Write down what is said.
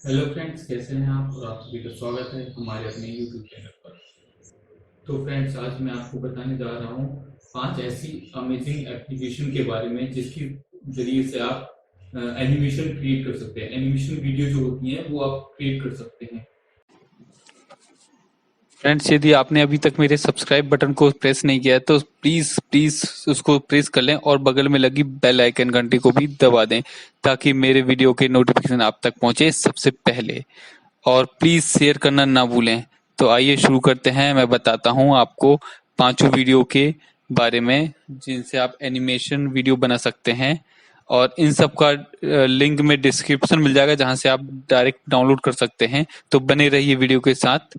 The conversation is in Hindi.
हेलो फ्रेंड्स, कैसे हैं आप? और आप सभी का स्वागत है हमारे अपने यूट्यूब चैनल पर। तो फ्रेंड्स, आज मैं आपको बताने जा रहा हूँ 5 ऐसी अमेजिंग एप्लीकेशन के बारे में जिसकी जरिए से आप एनिमेशन क्रिएट कर सकते हैं। एनिमेशन वीडियो जो होती हैं वो आप क्रिएट कर सकते हैं। फ्रेंड्स, यदि आपने अभी तक मेरे सब्सक्राइब बटन को प्रेस नहीं किया है तो प्लीज प्लीज उसको प्रेस कर लें और बगल में लगी बेल आइकन घंटी को भी दबा दें ताकि मेरे वीडियो के नोटिफिकेशन आप तक पहुंचे सबसे पहले। और प्लीज शेयर करना ना भूलें। तो आइए शुरू करते हैं। मैं बताता हूं आपको पांचों वीडियो के बारे में जिनसे आप एनिमेशन वीडियो बना सकते हैं। और इन सब का लिंक में डिस्क्रिप्शन मिल जाएगा जहां से आप डायरेक्ट डाउनलोड कर सकते हैं। तो बने रहिए वीडियो के साथ।